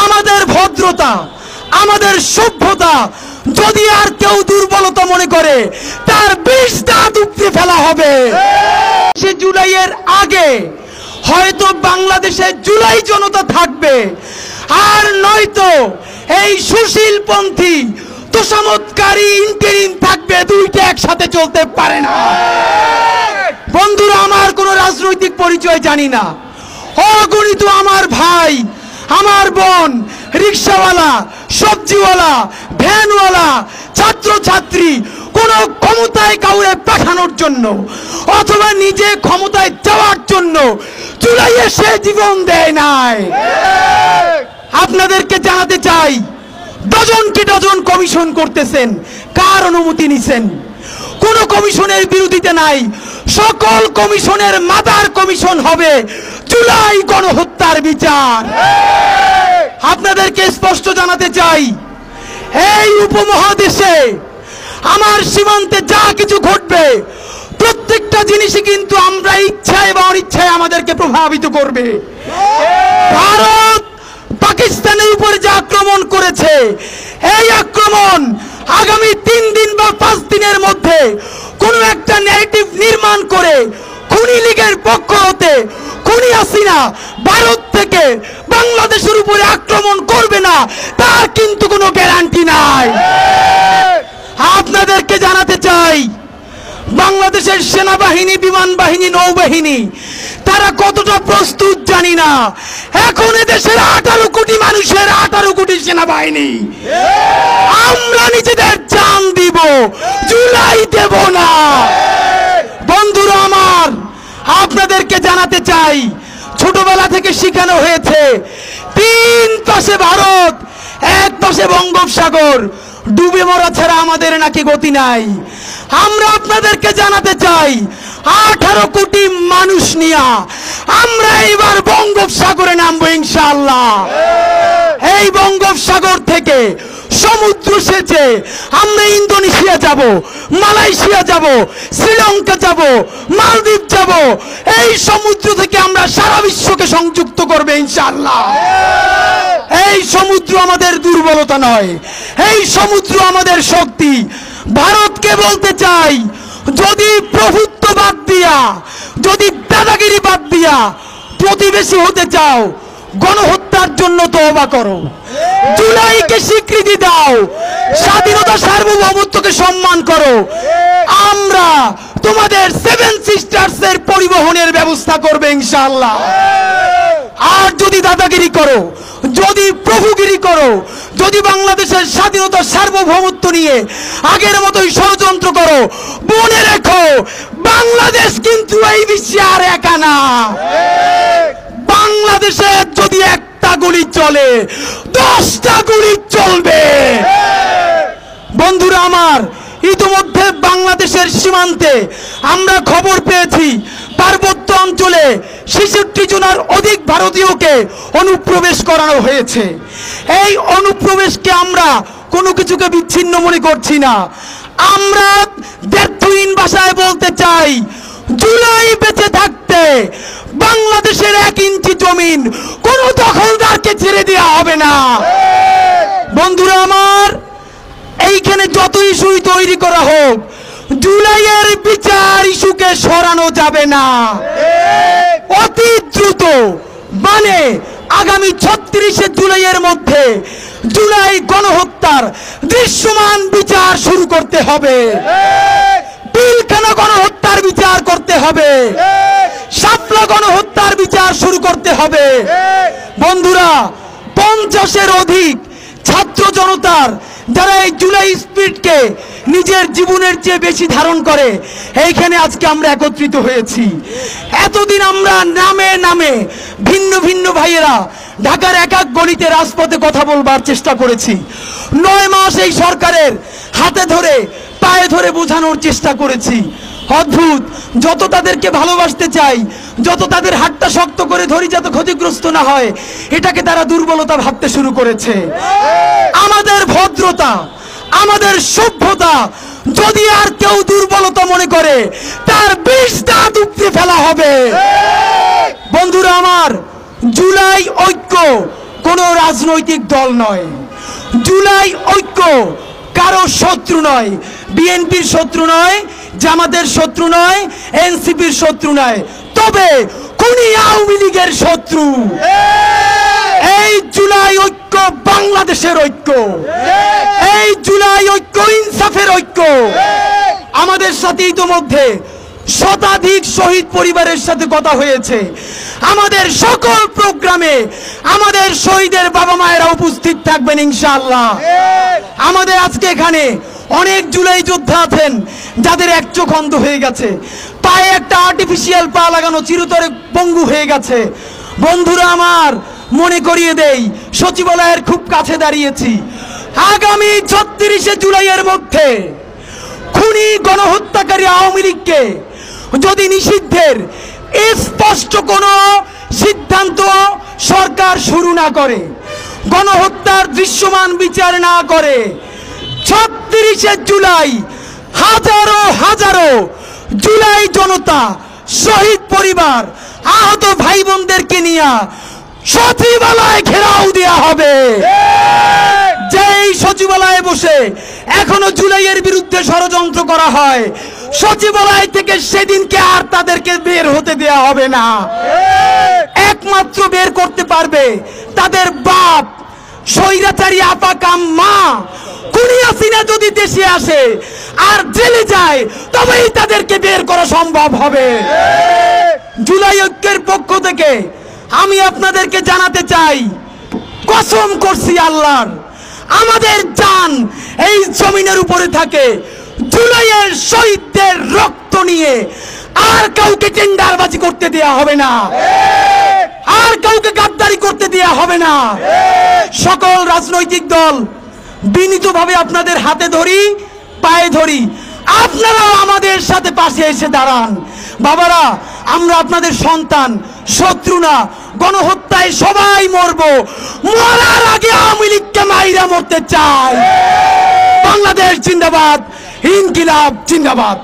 আমাদের ভদ্রতা, আমাদের সভ্যতা যদি আর কেউ দুর্বলতা মনে করে, তার 20 দাঁত উপড়ে ফেলা হবে। সে জুলাইয়ের আগে হয়তো বাংলাদেশে জুলাই জনতা থাকবে, আর নয়তো এই সুশীলপন্থী তোষামতকারী ইন্টারিম থাকবে। দুইটা একসাথে চলতে পারে না। বন্ধুরা, আমার কোনো রাজনৈতিক পরিচয় জানি না। অগণিত আমার ভাই, আমার বোন, রিক্সাওয়ালা, সবজিওয়ালা, ভ্যানওয়ালা, ছাত্র ছাত্রী কোন ক্ষমতায় কাউরে পাঠানোর জন্য অথবা নিজে ক্ষমতায় যাওয়ার জন্য জুলাইয়ে সে জীবন দেয় নাই। আপনাদেরকে জানাতে চাই, ডজনকে ডজন কমিশন করতেছেন, কার অনুমতি নিছেন? কোন কমিশনের বিরোধিতা নাই। সকল কমিশনের মাদার কমিশন হবে জুলাই গণহত্যার বিচার। আপনাদেরকে স্পষ্ট জানাতে চাই, এই উপমহাদেশে আমার সীমান্তে যা কিছু ঘটবে প্রত্যেকটা জিনিসই কিন্তু আমরা ইচ্ছায় বা অনিচ্ছায় আমাদেরকে প্রভাবিত করবে। ভারত পাকিস্তানের উপর যে আক্রমণ করেছে, এই আক্রমণ আগামী 3 দিন বা 5 দিনের মধ্যে কোন একটা ন্যারেটিভ নির্মাণ করে খুনি লীগের পক্ষ হতে খুনি হাসিনা ভারত থেকে বাংলাদেশের উপরে আক্রমণ করবে না, তার কিন্তু কোনো গ্যারান্টি নাই। আপনাদেরকে জানাতে চাই, বাংলাদেশের সেনাবাহিনী, বিমান বাহিনী, নৌবাহিনী তারা কতটা প্রস্তুত জানি না। এখন এদেশের 18 কোটি মানুষের 18 কোটি সেনাবাহিনী। আমরা নিজেদের জান দিব, জুলাই দেব না। বন্ধুরা আমার, আপনাদেরকে জানাতে চাই, ছোটবেলা থেকে শেখানো হয়েছে 3 পাশে ভারত, 1 পাশে বঙ্গোপসাগর, ডুবে মরা ছাড়া আমাদের নাকি গতি নাই। আমরা আপনাদেরকে জানাতে চাই, 18 কোটি মানুষ নিয়ে আমরা এবার বঙ্গোপসাগরে নামবো ইনশাআল্লাহ। এই বঙ্গোপসাগর থেকে সমুদ্র সেচে আমরা ইন্দোনেশিয়া যাব, মালয়েশিয়া যাব, শ্রীলঙ্কা যাব, মালদ্বীপ যাব। এই সমুদ্র থেকে আমরা সারা বিশ্বকে সংযুক্ত করবে ইনশাআল্লাহ। এই সমুদ্র আমাদের দুর্বলতা নয়, এই সমুদ্র আমাদের শক্তি। ভারতকে বলতে চাই, যদি প্রভুত্ব বাদ দিয়া, যদি দাদাগিরি বাদ দিয়া প্রতিবেশী হতে চাও, গণহত্যার জন্য তওবা করো, জুলাইকে স্বীকৃতি দাও, স্বাধীনতা সার্বভৌমত্বকে সম্মান করো। আমরা তোমাদের 7 সিস্টার্স এর পরিবহনের ব্যবস্থা করবে ইনশাআল্লাহ। আর যদি দাদাগিরি করো, যদি প্রভুগিরি করো, যদি বাংলাদেশের স্বাধীনতা সার্বভৌমত্ব নিয়ে আগের মতোই ষড়যন্ত্র করো, মনে রেখো বাংলাদেশ কিন্তু এই বিশ্বে আর একা না। বাংলাদেশে যদি একটা গুলি চলে, 10টা গুলি চলবে। বন্ধুরা আমার, ইতিমধ্যে বাংলাদেশের সীমান্তে আমরা খবর পেয়েছি পার্বত্য অঞ্চলে 66 জনের অধিক ভারতীয়কে অনুপ্রবেশ করানো হয়েছে। এই অনুপ্রবেশকে আমরা কোনো কিছুকে বিচ্ছিন্ন মনে করছি না। আমরা দ্ব্যর্থহীন ভাষায় বলতে চাই, জুলাই বেঁচে থাকতে বাংলাদেশের 1 ইঞ্চি জমিন কোনো দখলদারকে ছেড়ে দেওয়া হবে না। বন্ধুরা আমার, এইখানে যত ইস্যু তৈরি করা হোক, জুলাইয়ের বিচার ইস্যুকে সরানো যাবে না। অতি দ্রুত, মানে আগামী 36শে জুলাইয়ের মধ্যে জুলাই গণহত্যার দৃশ্যমান বিচার শুরু করতে হবে। পিলখানা গণহত্যার বিচার করতে হবে, শাপলা গণহত্যার বিচার শুরু করতে হবে। বন্ধুরা, 50-এর অধিক ছাত্র জনতার যারা এই জুলাই স্পিরিটকে নিজের জীবনের চেয়ে বেশি ধারণ করে, এইখানে আজকে আমরা একত্রিত হয়েছি। এতদিন আমরা নামে নামে ভিন্ন ভিন্ন ভাইয়েরা ঢাকার এক এক গলিতে রাজপথে কথা বলবার চেষ্টা করেছি। 9 মাস এই সরকারের হাতে ধরে পায়ে ধরে বোঝানোর চেষ্টা করেছি। অদ্ভুত, যত তাদেরকে ভালোবাসতে চাই, যত তাদের হাতটা শক্ত করে ধরি যাতে ক্ষতিগ্রস্ত না হয়, এটাকে তারা দুর্বলতা ভাবতে শুরু করেছে। আমাদের ভদ্রতা, আমাদের সভ্যতা যদি আর কেউ দুর্বলতা মনে করে, তার 20 দাঁত উপড়ে ফেলা হবে। বন্ধুরা আমার, জুলাই ঐক্য কোনো রাজনৈতিক দল নয়। জুলাই ঐক্য কারো শত্রু নয়, বিএনপির শত্রু নয়, জামাতের শত্রু নয়, এনসিপির শত্রু নয়, তবে খুনি আওয়ামী লীগের শত্রু। এই জুলাই ঐক্য বাংলাদেশের ঐক্য, এই জুলাই ঐক্য ইনসাফের ঐক্য। আমাদের সাথে ইতোমধ্যে শতাধিক শহীদ পরিবারের সাথে কথা হয়েছে। আমাদের সকল প্রোগ্রামে আমাদের শহীদের বাবা মায়েরা উপস্থিত থাকবেন ইনশাআল্লাহ। আমাদের আজকে এখানে অনেক জুলাই যোদ্ধা আছেন যাদের এক চোখ অন্ধ হয়ে গেছে, পায়ে একটা আর্টিফিশিয়াল পা লাগানো, চিরতরে পঙ্গু হয়ে গেছে। বন্ধুরা আমার, মনে করিয়ে দেই, সচিবালয়ের খুব কাছে দাঁড়িয়েছি। আগামী ৩৬শে জুলাইয়ের মধ্যে খুনি গণহত্যাকারী আওয়ামী লীগকে যদি নিষিদ্ধের স্পষ্ট কোনো সিদ্ধান্ত সরকার শুরু না করে, গণহত্যার দৃশ্যমান বিচার না করে, ৩৬শে জুলাই হাজারো হাজারো জুলাই জনতা, শহীদ পরিবার, আহত ভাই বোনদেরকে নিয়ে সচিবালয় ঘেরাও দেওয়া হবে। যেই সচিবালয়ে বসে এখনো জুলাইয়ের বিরুদ্ধে ষড়যন্ত্র করা হয়, সচিবালয় থেকে সেদিনকে আর তাদেরকে বের হতে দেওয়া হবে না। একমাত্র বের করতে পারবে তাদের বাপ, স্বৈরাচারী আপাকাম মা। খুনি হাসিনা যদি দেশে আসে আর জেলে যায়, তবেই তাদেরকে বের করা সম্ভব হবে। জুলাই ঐক্যের পক্ষ থেকে আমি আপনাদেরকে জানাতে চাই, কসম করছি আল্লাহর, আমাদের জান এই জমিনের উপরে থাকে, জুলাইয়ের শহীদদের রক্ত নিয়ে আর কাউকে টেন্ডারবাজি করতে দেয়া হবে না, আর কাউকে গাদ্দারি করতে দেয়া হবে না। সকল রাজনৈতিক দল বিনীতভাবে আপনাদের হাতে ধরি, পায়ে ধরি, আপনারাও আমাদের সাথে পাশে এসে দাঁড়ান। বাবারা, আমরা আপনাদের সন্তান, শত্রু না। গণহত্যায় সবাই মরবো, মরার আগে আওয়ামী লীগকে মাইরা মরতে চাই। বাংলাদেশ জিন্দাবাদ, ইনকিলাব জিন্দাবাদ।